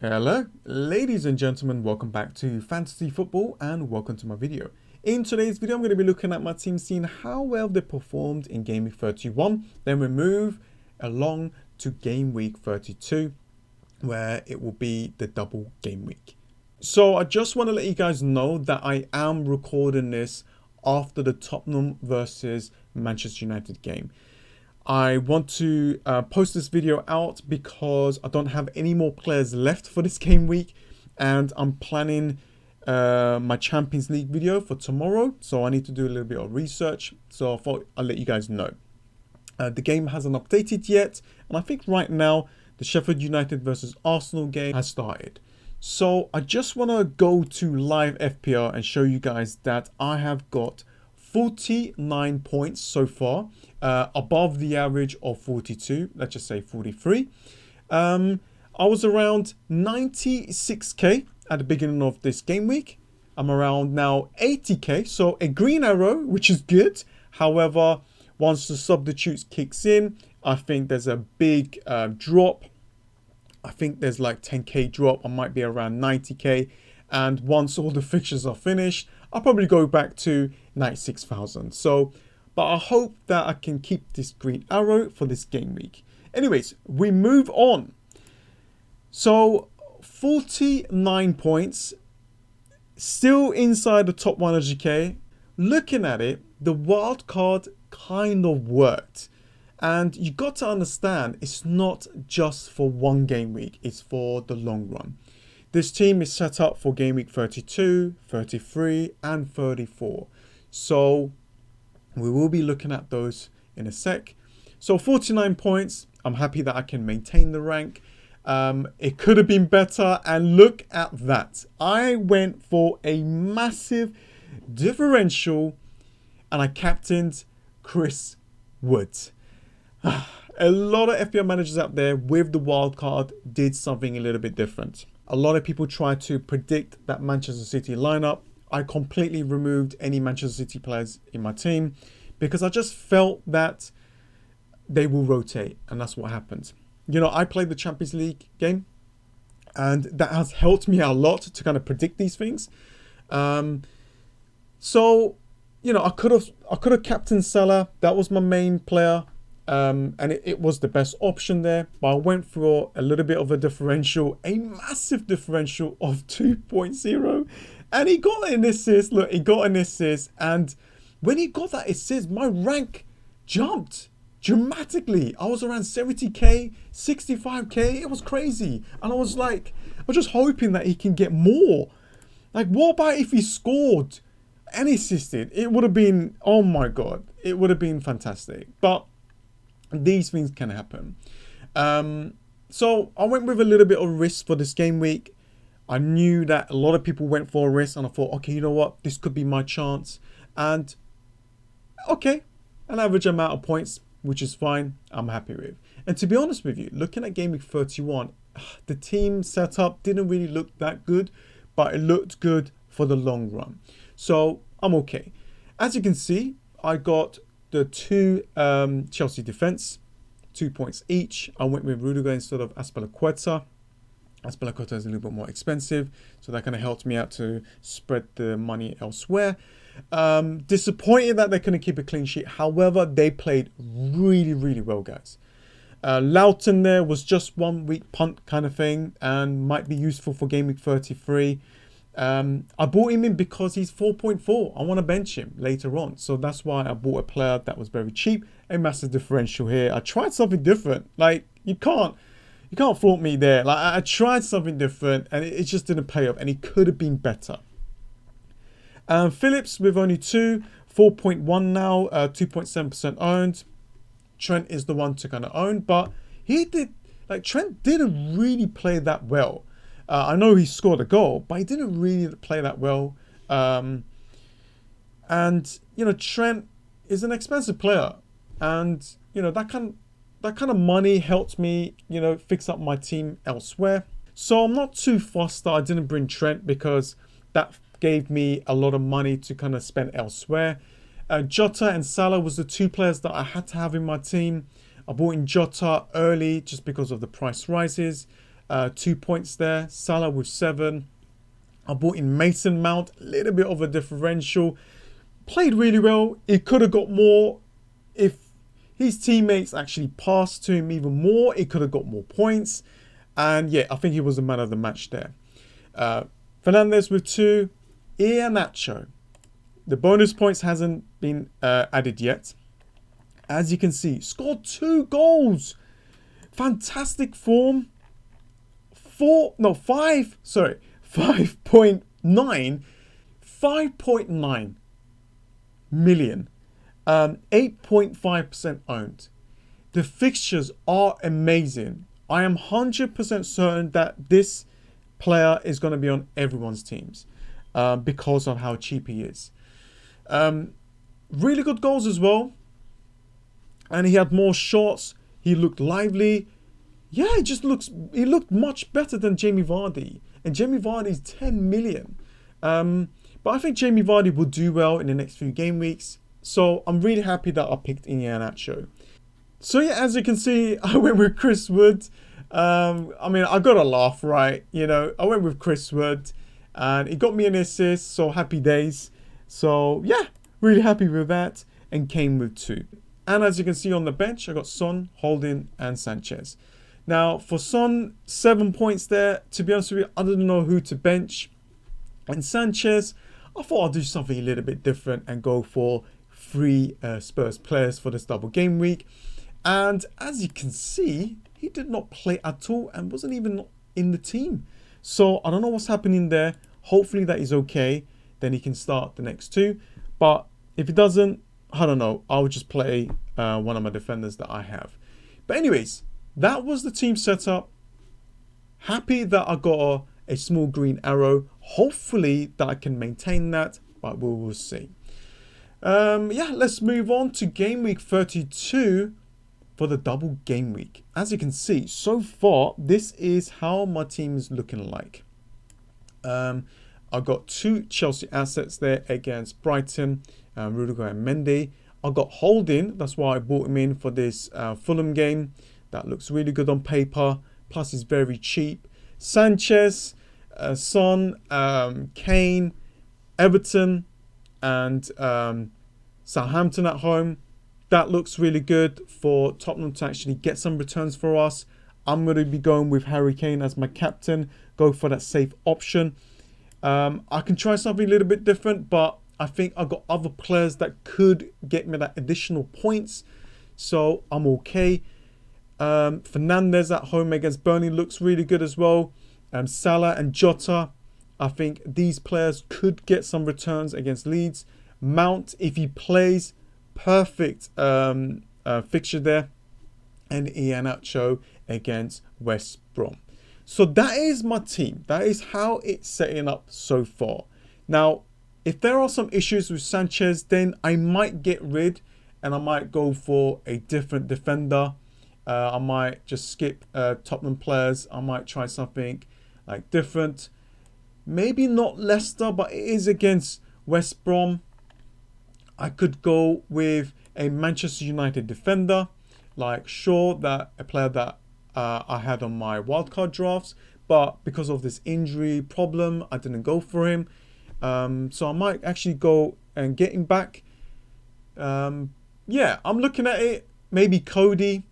Hello, ladies and gentlemen, welcome back to Fantasy Football and welcome to my video. In today's video, I'm going to be looking at my team, seeing how well they performed in Game Week 31. Then we move along to Game Week 32, where it will be the double game week. So I just want to let you guys know that I am recording this after the Tottenham versus Manchester United game. I want to post this video out because I don't have any more players left for this game week, and I'm planning my Champions League video for tomorrow, so I need to do a little bit of research, so I thought I'll let you guys know. The game hasn't updated yet, and I think right now the Sheffield United versus Arsenal game has started. So I just want to go to live FPL and show you guys that I have got 49 points so far, above the average of 42, let's just say 43. I was around 96k at the beginning of this game week. I'm around now 80k, so a green arrow, which is good. However, once the substitutes kicks in, I think there's a big drop. I think there's like 10k drop. I might be around 90k. And once all the fixtures are finished, I'll probably go back to 96,000. So, but I hope that I can keep this green arrow for this game week. Anyways, we move on. So 49 points, still inside the top 100k. Looking at it, the wild card kind of worked. And you got to understand, it's not just for one game week, it's for the long run. This team is set up for game week 32, 33 and 34. So we will be looking at those in a sec. So 49 points. I'm happy that I can maintain the rank. It could have been better. And look at that. I went for a massive differential and I captained Chris Wood. A lot of FPL managers out there with the wild card did something a little bit different. A lot of people try to predict that Manchester City lineup. I completely removed any Manchester City players in my team because I just felt that they will rotate, and that's what happened. You know, I played the Champions League game and that has helped me a lot to kind of predict these things. So, you know, I could have captained Salah. That was my main player. And it was the best option there, but I went for a little bit of a differential, a massive differential of 2.0, and he got an assist. Look, he got an assist, and when he got that assist, my rank jumped dramatically. I was around 70k, 65k. It was crazy, and I was just hoping that he can get more. Like, what about if he scored and assisted? It would have been, oh my god, it would have been fantastic. But these things can happen. So I went with a little bit of risk for this game week. I knew that a lot of people went for a risk, and I thought, okay, you know what, this could be my chance. And okay, an average amount of points, which is fine, I'm happy with. And to be honest with you, looking at game week 31, the team setup didn't really look that good, but it looked good for the long run. So I'm okay. As you can see, I got the two Chelsea defense, 2 points each. I went with Rudiger instead of Azpilicueta. Azpilicueta is a little bit more expensive, so that kind of helped me out to spread the money elsewhere. Disappointed that they couldn't keep a clean sheet. However, they played really, really well, guys. Loughton there was just 1 week punt kind of thing and might be useful for game week 33. I bought him in because he's 4.4. I want to bench him later on. So that's why I bought a player that was very cheap. A massive differential here. I tried something different. Like, you can't flaunt me there. Like, I tried something different and it just didn't pay off, and it could have been better. Phillips with only 4.1 now, 2.7% owned. Trent is the one to kind of own, but Trent didn't really play that well. I know he scored a goal, but he didn't really play that well. And, you know, Trent is an expensive player. And, you know, that kind of money helped me, you know, fix up my team elsewhere. So I'm not too fussed that I didn't bring Trent, because that gave me a lot of money to kind of spend elsewhere. Jota and Salah was the two players that I had to have in my team. I bought in Jota early just because of the price rises. 2 points there. Salah with 7. I bought in Mason Mount, a little bit of a differential. Played really well. He could have got more if his teammates actually passed to him even more. He could have got more points. And yeah, I think he was the man of the match there. Fernandes with 2. Iheanacho. The bonus points hasn't been added yet. As you can see, scored 2 goals. Fantastic form. 5.9 million. 8.5% owned. The fixtures are amazing. I am 100% certain that this player is going to be on everyone's teams because of how cheap he is. Really good goals as well. And he had more shots. He looked lively. Yeah, he looked much better than Jamie Vardy. And Jamie Vardy is 10 million. But I think Jamie Vardy will do well in the next few game weeks. So I'm really happy that I picked Iheanacho. So yeah, as you can see, I went with Chris Wood. I mean, I got a laugh, right? You know, I went with Chris Wood and it got me an assist. So happy days. So yeah, really happy with that. And came with 2. And as you can see on the bench, I got Son, Holding and Sanchez. Now for Son, 7 points there. To be honest with you, I didn't know who to bench. And Sanchez, I thought I'd do something a little bit different and go for 3 Spurs players for this double game week. And as you can see, he did not play at all and wasn't even in the team. So I don't know what's happening there. Hopefully that is okay. Then he can start the next 2. But if it doesn't, I don't know. I'll just play one of my defenders that I have. But anyways, that was the team setup. Happy that I got a small green arrow. Hopefully that I can maintain that, but we will see. Yeah, let's move on to game week 32 for the double game week. As you can see, so far, this is how my team is looking like. I've got 2 Chelsea assets there against Brighton, Rudiger and Mendy. I got Holding, that's why I bought him in for this Fulham game. That looks really good on paper, plus he's very cheap. Sanchez, Son, Kane, Everton and Southampton at home. That looks really good for Tottenham to actually get some returns for us. I'm going to be going with Harry Kane as my captain. Go for that safe option. I can try something a little bit different, but I think I've got other players that could get me that additional points. So I'm okay. Fernandes at home against Burnley looks really good as well. Salah and Jota, I think these players could get some returns against Leeds. Mount, if he plays, perfect fixture there. And Iheanacho against West Brom. So that is my team. That is how it's setting up so far. Now, if there are some issues with Sanchez, then I might get rid and I might go for a different defender. I might just skip Tottenham players. I might try something like different. Maybe not Leicester, but it is against West Brom. I could go with a Manchester United defender like Shaw, that a player that I had on my wildcard drafts, but because of this injury problem, I didn't go for him. So I might actually go and get him back. Yeah, I'm looking at it. Maybe Cody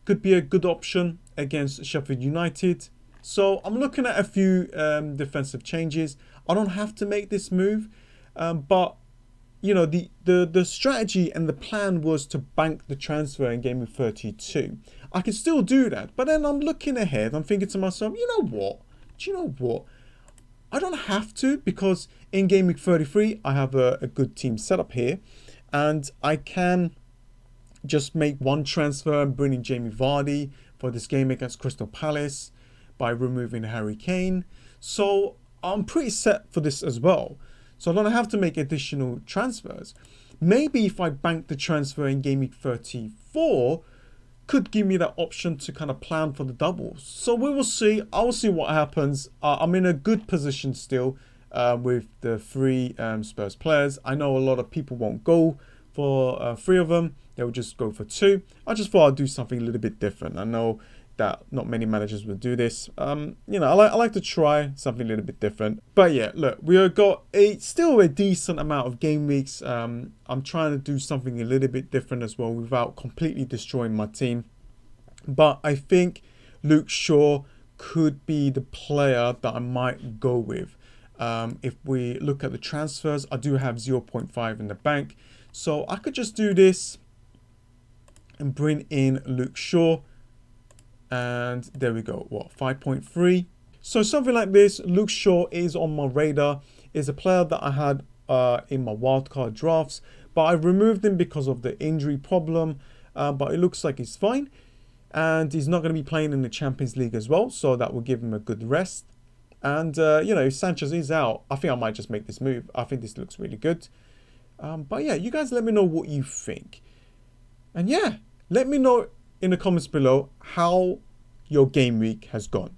could be a good option against Sheffield United. So I'm looking at a few defensive changes. I don't have to make this move, but you know, the strategy and the plan was to bank the transfer in game week 32. I can still do that, but then I'm looking ahead. I'm thinking to myself, you know what? Do you know what? I don't have to, because in game week 33, I have a good team set up here, and I can just make one transfer and bring in Jamie Vardy for this game against Crystal Palace by removing Harry Kane. So I'm pretty set for this as well. So I don't have to make additional transfers. Maybe if I bank the transfer in game week 34, could give me that option to kind of plan for the doubles. So we will see. I will see what happens. I'm in a good position still with the 3 Spurs players. I know a lot of people won't go for 3 of them. They'll just go for 2. I just thought I'd do something a little bit different. I know that not many managers would do this. You know, I like to try something a little bit different. But yeah, look, we have got still a decent amount of game weeks. I'm trying to do something a little bit different as well without completely destroying my team. But I think Luke Shaw could be the player that I might go with. If we look at the transfers, I do have 0.5 in the bank. So I could just do this and bring in Luke Shaw. And there we go. What, 5.3? So something like this. Luke Shaw is on my radar. Is a player that I had in my wildcard drafts. But I removed him because of the injury problem. But it looks like he's fine. And he's not going to be playing in the Champions League as well. So that will give him a good rest. And, you know, if Sanchez is out, I think I might just make this move. I think this looks really good. But yeah, you guys let me know what you think. And yeah, let me know in the comments below how your game week has gone.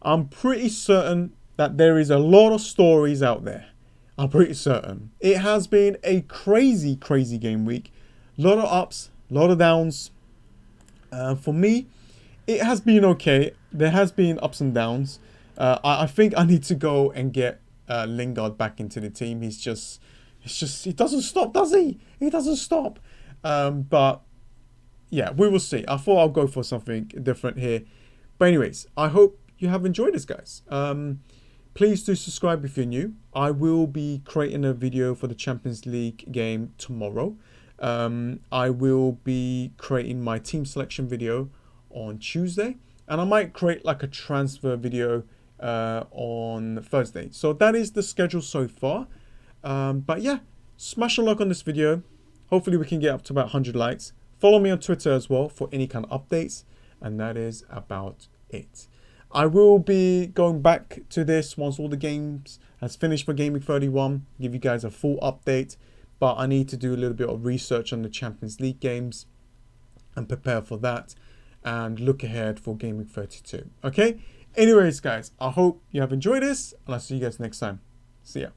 I'm pretty certain that there is a lot of stories out there. I'm pretty certain. It has been a crazy, crazy game week. A lot of ups, a lot of downs. For me, it has been okay. There has been ups and downs. I think I need to go and get Lingard back into the team. He doesn't stop, does he? He doesn't stop. But yeah, we will see. I thought I'll go for something different here. But anyways, I hope you have enjoyed this, guys. Please do subscribe if you're new. I will be creating a video for the Champions League game tomorrow. I will be creating my team selection video on Tuesday. And I might create like a transfer video on Thursday. So that is the schedule so far. But yeah, smash a like on this video. Hopefully we can get up to about 100 likes. Follow me on Twitter as well for any kind of updates. And that is about it. I will be going back to this once all the games has finished for Game Week 31. Give you guys a full update. But I need to do a little bit of research on the Champions League games and prepare for that. And look ahead for Game Week 32. Okay? Anyways, guys, I hope you have enjoyed this. And I'll see you guys next time. See ya.